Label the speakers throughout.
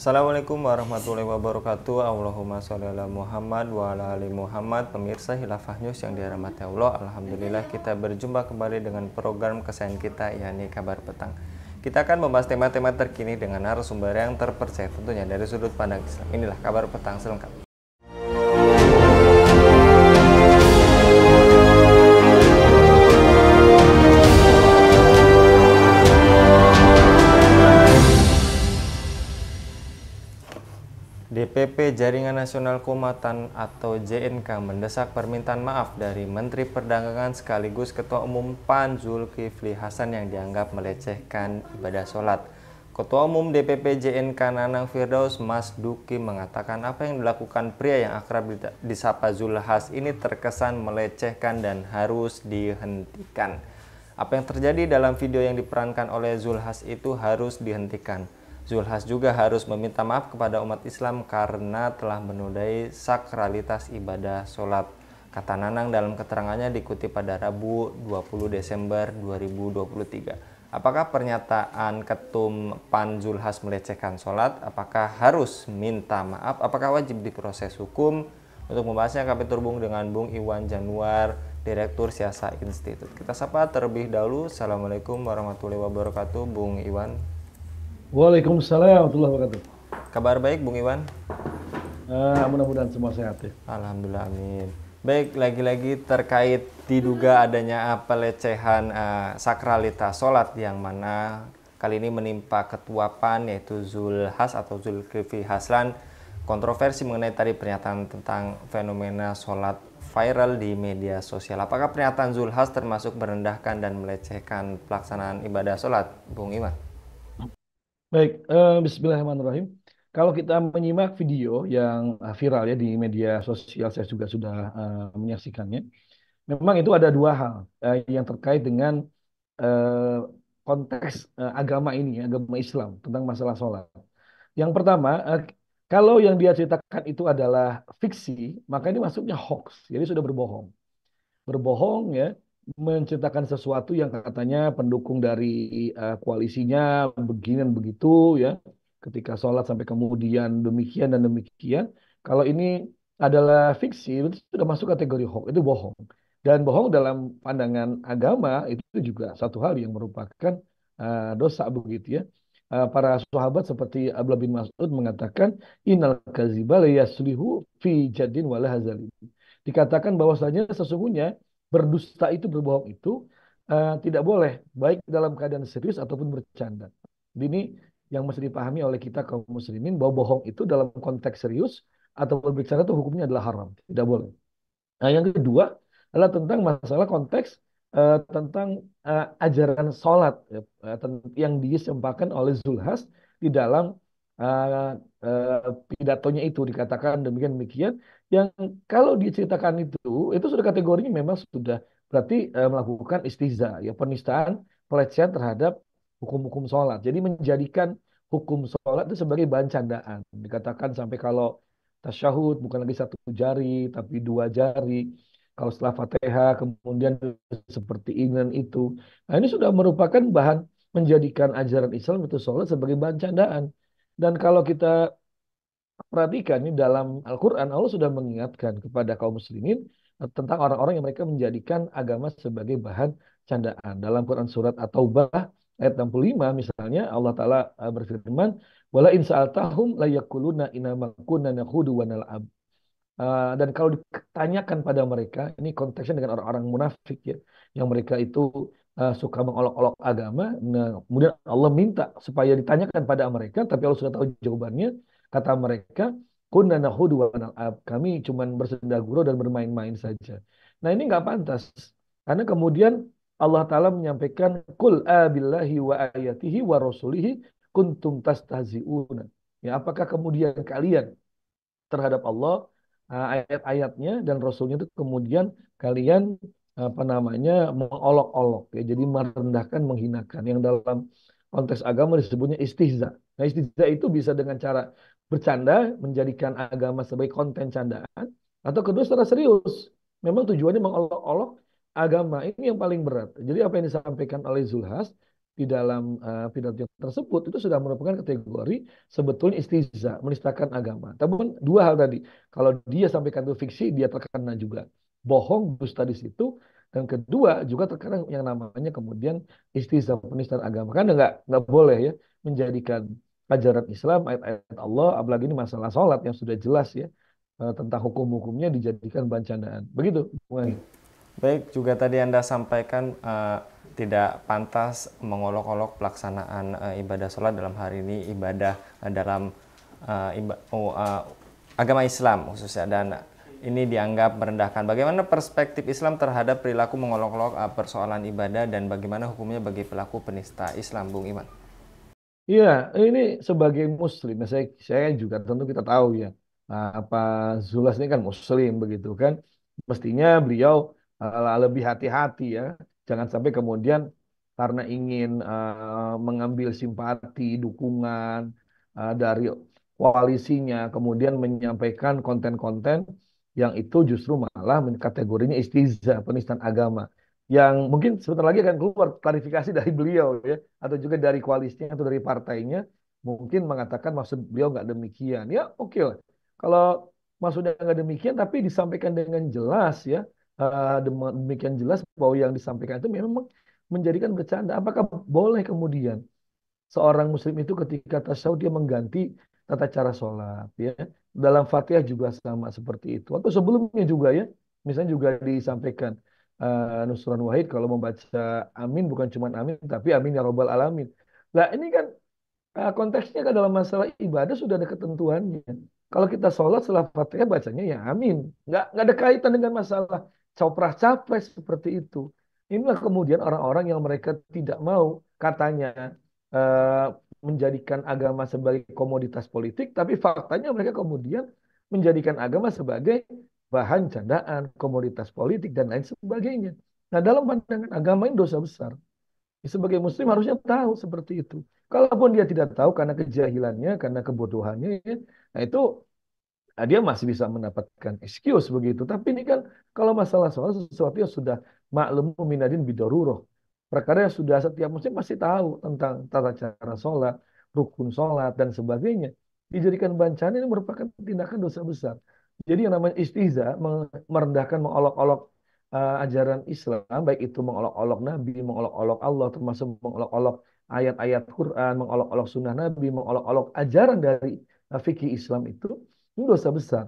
Speaker 1: Assalamualaikum warahmatullahi wabarakatuh. Allahumma sholli ala Muhammad wa ala ali Muhammad. Pemirsa Hilafah News yang dirahmati Allah, alhamdulillah kita berjumpa kembali dengan program kesayangan kita, yakni Kabar Petang. Kita akan membahas tema-tema terkini dengan narasumber yang terpercaya tentunya dari sudut pandang Islam. Inilah Kabar Petang selengkapnya. DPP Jaringan Nasional Keumatan atau JNK mendesak permintaan maaf dari Menteri Perdagangan sekaligus Ketua Umum PAN Zulkifli Hasan yang dianggap melecehkan ibadah sholat. Ketua Umum DPP JNK Nanang Firdaus Mas Duki mengatakan apa yang dilakukan pria yang akrab disapa Zulhas ini terkesan melecehkan dan harus dihentikan. Apa yang terjadi dalam video yang diperankan oleh Zulhas itu harus dihentikan. Zulhas juga harus meminta maaf kepada umat Islam karena telah menodai sakralitas ibadah sholat. Kata Nanang dalam keterangannya dikutip pada Rabu 20 Desember 2023. Apakah pernyataan Ketum PAN Zulhas melecehkan sholat? Apakah harus minta maaf? Apakah wajib diproses hukum? Untuk membahasnya kami terhubung dengan Bung Iwan Januar, Direktur Siasa Institute. Kita sapa terlebih dahulu. Assalamualaikum warahmatullahi wabarakatuh, Bung Iwan.
Speaker 2: Waalaikumsalam warahmatullahi wabarakatuh.
Speaker 1: Kabar baik, Bung Iwan?
Speaker 2: Mudah-mudahan semua sehat ya.
Speaker 1: Alhamdulillah, amin. Baik, lagi-lagi terkait diduga adanya pelecehan sakralitas sholat yang mana kali ini menimpa Ketua PAN yaitu Zulhas atau Zulkifli Hasan. Kontroversi mengenai tadi pernyataan tentang fenomena sholat viral di media sosial. Apakah pernyataan Zulhas termasuk merendahkan dan melecehkan pelaksanaan ibadah sholat, Bung Iwan?
Speaker 2: Baik, Bismillahirrahmanirrahim. Kalau kita menyimak video yang viral ya di media sosial, saya juga sudah menyaksikannya. Memang itu ada dua hal yang terkait dengan eh, konteks agama ini, agama Islam tentang masalah sholat. Yang pertama, kalau yang dia ceritakan itu adalah fiksi, maka ini masuknya hoax, jadi sudah berbohong ya, menciptakan sesuatu yang katanya pendukung dari koalisinya begini dan begitu ya, ketika sholat sampai kemudian demikian dan demikian. Kalau ini adalah fiksi, itu sudah masuk kategori hoax, itu bohong. Dan bohong dalam pandangan agama itu juga satu hal yang merupakan dosa begitu ya. Para sahabat seperti Abdullah bin Mas'ud mengatakan innal kadziba la yaslihu fi jadin wala hazali. Dikatakan bahwasanya sesungguhnya berdusta itu, berbohong itu tidak boleh, baik dalam keadaan serius ataupun bercanda. Ini yang mesti dipahami oleh kita kaum muslimin, bahwa bohong itu dalam konteks serius atau berbicara itu hukumnya adalah haram, tidak boleh. Nah, yang kedua adalah tentang masalah konteks tentang ajaran sholat ya, yang disampaikan oleh Zulhas di dalam uh, pidatonya itu dikatakan demikian demikian yang kalau diceritakan itu sudah kategorinya memang sudah berarti melakukan istihza ya, penistaan, pelecehan terhadap hukum-hukum sholat. Jadi menjadikan hukum sholat itu sebagai bahan candaan. Dikatakan sampai kalau tasyahud bukan lagi satu jari tapi dua jari. Kalau setelah Fatihah kemudian seperti ini dan itu. Nah, ini sudah merupakan bahan menjadikan ajaran Islam itu sholat sebagai bahan candaan. Dan kalau kita perhatikan ini dalam Al-Quran, Allah sudah mengingatkan kepada kaum muslimin tentang orang-orang yang mereka menjadikan agama sebagai bahan candaan. Dalam Quran surat At-Taubah ayat 65 misalnya Allah Ta'ala berfirman, wala in sa'altahum la yaquluna inama kunna nakhudu wa nal'ab. Dan kalau ditanyakan pada mereka, ini konteksnya dengan orang-orang munafik ya, yang mereka itu suka mengolok-olok agama. Nah, kemudian Allah minta supaya ditanyakan pada mereka, tapi Allah sudah tahu jawabannya. Kata mereka, kunna nakhudu wa nal'ab. Kami cuma bersenda gurau dan bermain-main saja. Nah, ini nggak pantas. Karena kemudian Allah Ta'ala menyampaikan, Qul abillahi wa ayatihi wa rasulihi kuntum tastahzi'una. Ya, apakah kemudian kalian terhadap Allah, ayat-ayatnya dan Rasulnya itu kemudian kalian apa namanya mengolok-olok ya, jadi merendahkan, menghinakan, yang dalam konteks agama disebutnya istihza. Nah, istihza itu bisa dengan cara bercanda, menjadikan agama sebagai konten candaan, atau kedua secara serius. Memang tujuannya mengolok-olok agama, ini yang paling berat. Jadi apa yang disampaikan oleh Zulhas di dalam pidato tersebut itu sudah merupakan kategori sebetulnya istihza, menistakan agama. Tapi dua hal tadi, kalau dia sampaikan itu fiksi, dia terkena juga bohong, dusta di situ. Dan kedua juga terkadang yang namanya kemudian istihza, penistaan agama. Kan nggak boleh ya menjadikan ajaran Islam, ayat-ayat Allah, apalagi ini masalah sholat yang sudah jelas ya tentang hukum-hukumnya dijadikan bercandaan. Begitu, Bung Anggi.
Speaker 1: Baik, juga tadi Anda sampaikan tidak pantas mengolok-olok pelaksanaan ibadah sholat dalam hari ini, ibadah dalam agama Islam khususnya, dan ini dianggap merendahkan. Bagaimana perspektif Islam terhadap perilaku mengolok-olok persoalan ibadah, dan bagaimana hukumnya bagi pelaku penista Islam, Bung Iman?
Speaker 2: Iya, ini sebagai Muslim, ya saya juga tentu kita tahu ya, Pak Zulas ini kan Muslim begitu kan, mestinya beliau lebih hati-hati ya, jangan sampai kemudian karena ingin mengambil simpati, dukungan dari koalisinya, kemudian menyampaikan konten-konten yang itu justru malah kategorinya istihza, penistaan agama, yang mungkin sebentar lagi akan keluar klarifikasi dari beliau ya atau juga dari koalisinya atau dari partainya mungkin mengatakan maksud beliau nggak demikian. Ya oke lah. Kalau maksudnya nggak demikian tapi disampaikan dengan jelas ya demikian jelas bahwa yang disampaikan itu memang menjadikan bercanda. Apakah boleh kemudian seorang muslim itu ketika tasyahud dia mengganti tata cara sholat ya dalam Fatihah juga sama seperti itu atau sebelumnya juga ya misalnya juga disampaikan Nusron Wahid kalau membaca amin bukan cuma amin tapi amin ya robbal alamin. Nah ini kan konteksnya kan dalam masalah ibadah sudah ada ketentuannya. Kalau kita sholat setelah Fatihah bacanya ya amin. Nggak ada kaitan dengan masalah capres-capres seperti itu. Inilah kemudian orang-orang yang mereka tidak mau katanya eh, menjadikan agama sebagai komoditas politik, tapi faktanya mereka kemudian menjadikan agama sebagai bahan candaan, komoditas politik dan lain sebagainya. Nah, dalam pandangan agama ini dosa besar. Sebagai muslim harusnya tahu seperti itu. Kalaupun dia tidak tahu karena kejahilannya, karena kebodohannya, ya, nah itu dia masih bisa mendapatkan excuse begitu. Tapi ini kan kalau masalah soal sesuatu yang sudah maklum minadin bidaruroh. Perkara yang sudah setiap muslim pasti tahu tentang tata cara sholat, rukun sholat, dan sebagainya. Dijadikan bencana ini merupakan tindakan dosa besar. Jadi yang namanya istihza, merendahkan, mengolok-olok ajaran Islam, baik itu mengolok-olok Nabi, mengolok-olok Allah, termasuk mengolok-olok ayat-ayat Quran, mengolok-olok sunnah Nabi, mengolok-olok ajaran dari fikih Islam itu, ini dosa besar.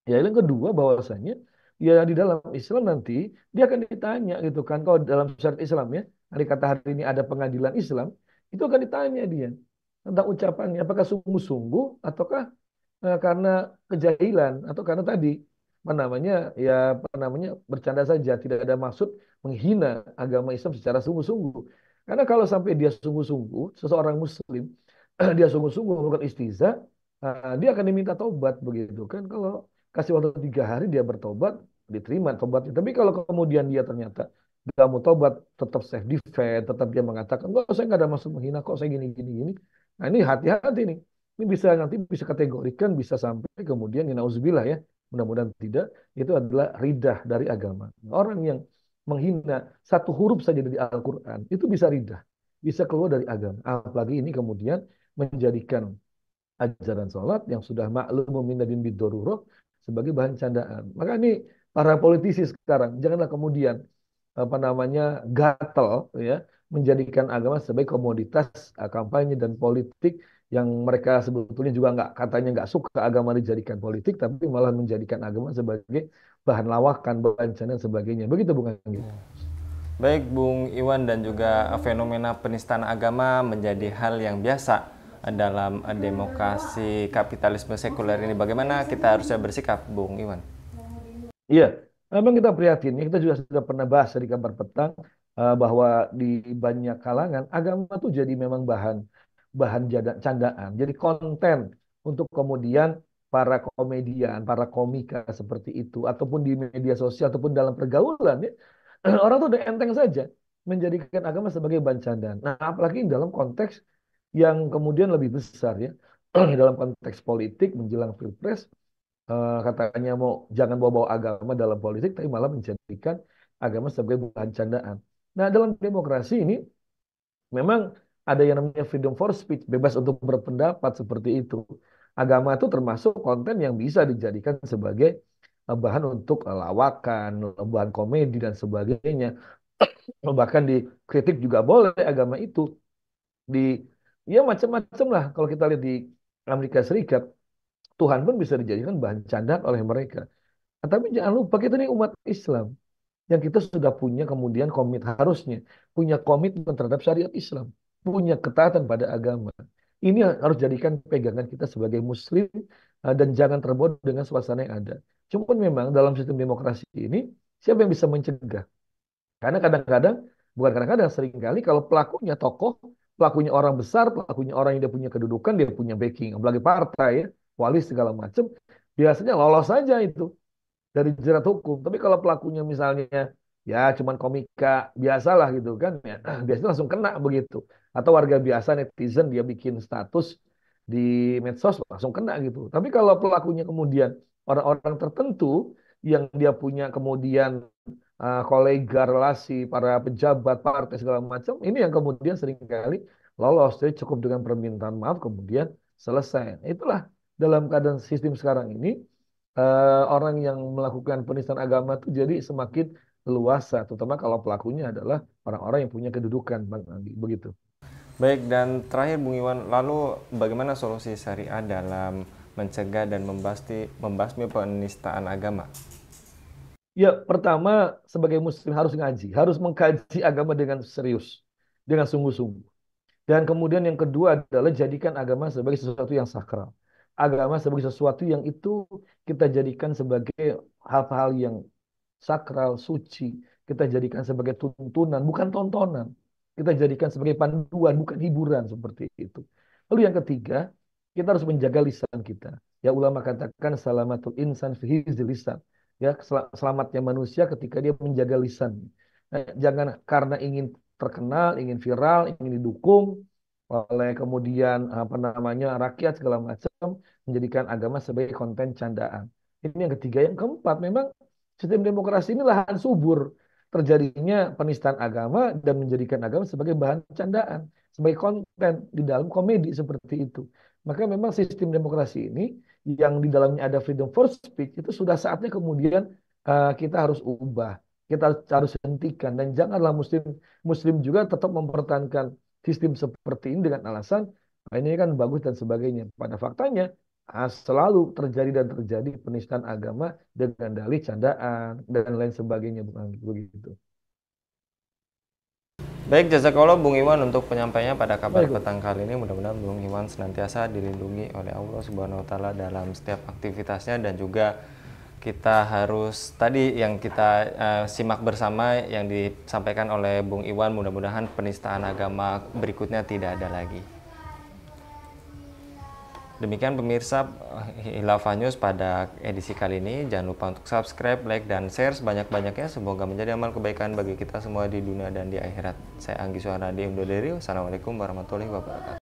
Speaker 2: Ya, yang kedua bahwasanya ya di dalam Islam nanti dia akan ditanya gitu kan. Kalau dalam syariat Islam ya, hari kata hari ini ada pengadilan Islam, itu akan ditanya dia tentang ucapannya apakah sungguh-sungguh ataukah karena kejahilan atau karena tadi apa namanya ya apa namanya bercanda saja tidak ada maksud menghina agama Islam secara sungguh-sungguh. Karena kalau sampai dia sungguh-sungguh seseorang muslim dia sungguh-sungguh melakukan istiza dia akan diminta taubat begitu kan kalau kasih waktu 3 hari dia bertobat diterima tobatnya. Tapi kalau kemudian dia ternyata gak mau tobat tetap self defense tetap dia mengatakan kok saya nggak ada maksud menghina kok saya gini gini gini. Nah ini hati-hati nih. Ini bisa nanti bisa kategorikan bisa sampai kemudian ya nauzubillah ya. Mudah-mudahan tidak itu adalah ridah dari agama. Orang yang menghina satu huruf saja dari Al-Qur'an itu bisa ridah, bisa keluar dari agama. Apalagi ini kemudian menjadikan ajaran sholat yang sudah maklum minadin bidoruro sebagai bahan candaan. Maka ini para politisi sekarang janganlah kemudian apa namanya gatel ya menjadikan agama sebagai komoditas kampanye dan politik yang mereka sebetulnya juga nggak katanya nggak suka agama dijadikan politik tapi malah menjadikan agama sebagai bahan lawakan, bahan candaan dan sebagainya. Begitu bukan gitu?
Speaker 1: Baik Bung Iwan, dan juga fenomena penistaan agama menjadi hal yang biasa dalam demokrasi kapitalisme sekuler ini. Bagaimana kita harusnya bersikap, Bung Iwan?
Speaker 2: Iya, memang kita prihatin. Ya, kita juga sudah pernah bahas di kabar petang bahwa di banyak kalangan agama tuh jadi memang bahan bahan candaan, jadi konten untuk kemudian para komedian, para komika seperti itu, ataupun di media sosial ataupun dalam pergaulan ya, orang tuh udah enteng saja menjadikan agama sebagai bahan candaan. Nah, apalagi dalam konteks yang kemudian lebih besar ya, dalam konteks politik menjelang pilpres katanya mau jangan bawa-bawa agama dalam politik, tapi malah menjadikan agama sebagai bahan candaan. Nah, dalam demokrasi ini Memang ada yang namanya freedom for speech, bebas untuk berpendapat seperti itu. Agama itu termasuk konten yang bisa dijadikan sebagai bahan untuk lawakan, bahan komedi dan sebagainya. Bahkan dikritik juga boleh agama itu. Di ya macam-macam lah kalau kita lihat di Amerika Serikat, Tuhan pun bisa dijadikan bahan candaan oleh mereka. Nah, tapi jangan lupa kita ini umat Islam yang kita sudah punya kemudian harusnya punya komitmen terhadap syariat Islam, punya ketaatan pada agama. Ini yang harus jadikan pegangan kita sebagai Muslim dan jangan terbawa dengan suasana yang ada. Cuman memang dalam sistem demokrasi ini siapa yang bisa mencegah? Karena kadang-kadang, bukan kadang-kadang, seringkali kalau pelakunya tokoh, pelakunya orang besar, pelakunya orang yang dia punya kedudukan, dia punya backing, apalagi partai ya, koalisi segala macam, biasanya lolos saja itu dari jerat hukum. Tapi kalau pelakunya misalnya ya cuman komika biasalah gitu kan ya, biasanya langsung kena begitu. Atau warga biasa netizen dia bikin status di medsos langsung kena gitu. Tapi kalau pelakunya kemudian orang-orang tertentu yang dia punya kemudian kolega, relasi, para pejabat, partai segala macam, ini yang kemudian seringkali lolos. Jadi cukup dengan permintaan maaf kemudian selesai. Itulah dalam keadaan sistem sekarang ini orang yang melakukan penistaan agama itu jadi semakin leluasa, terutama kalau pelakunya adalah orang-orang yang punya kedudukan, Bang Andi. Begitu.
Speaker 1: Baik, dan terakhir Bung Iwan, lalu bagaimana solusi syariah dalam mencegah dan membasmi penistaan agama?
Speaker 2: Ya, pertama sebagai muslim harus ngaji, harus mengkaji agama dengan serius, dengan sungguh-sungguh. Dan kemudian yang kedua adalah jadikan agama sebagai sesuatu yang sakral. Agama sebagai sesuatu yang itu kita jadikan sebagai hal-hal yang sakral, suci. Kita jadikan sebagai tuntunan, bukan tontonan. Kita jadikan sebagai panduan, bukan hiburan seperti itu. Lalu yang ketiga, kita harus menjaga lisan kita. Ya ulama katakan salamatul insan fi hifdzil lisan. Ya selamatnya manusia ketika dia menjaga lisan. Nah, jangan karena ingin terkenal, ingin viral, ingin didukung oleh kemudian apa namanya rakyat segala macam menjadikan agama sebagai konten candaan. Ini yang ketiga. Yang keempat, memang sistem demokrasi ini lahan subur terjadinya penistaan agama dan menjadikan agama sebagai bahan candaan, sebagai konten di dalam komedi seperti itu. Maka memang sistem demokrasi ini yang di dalamnya ada freedom for speech itu sudah saatnya kemudian kita harus ubah, kita harus hentikan dan janganlah muslim muslim juga tetap mempertahankan sistem seperti ini dengan alasan ini kan bagus dan sebagainya. Pada faktanya selalu terjadi dan terjadi penistaan agama dengan dalih candaan dan lain sebagainya, bukan begitu.
Speaker 1: Baik, jazakallah Bung Iwan untuk penyampaiannya pada kabar
Speaker 2: Baik,
Speaker 1: petang kali ini. Mudah-mudahan Bung Iwan senantiasa dilindungi oleh Allah Subhanahu wa taala dalam setiap aktivitasnya, dan juga kita harus tadi yang kita simak bersama yang disampaikan oleh Bung Iwan, mudah-mudahan penistaan agama berikutnya tidak ada lagi. Demikian pemirsa Khilafah News pada edisi kali ini. Jangan lupa untuk subscribe, like, dan share sebanyak-banyaknya. Semoga menjadi amal kebaikan bagi kita semua di dunia dan di akhirat. Saya Anggi Suharadi undur diri. Wassalamualaikum warahmatullahi wabarakatuh.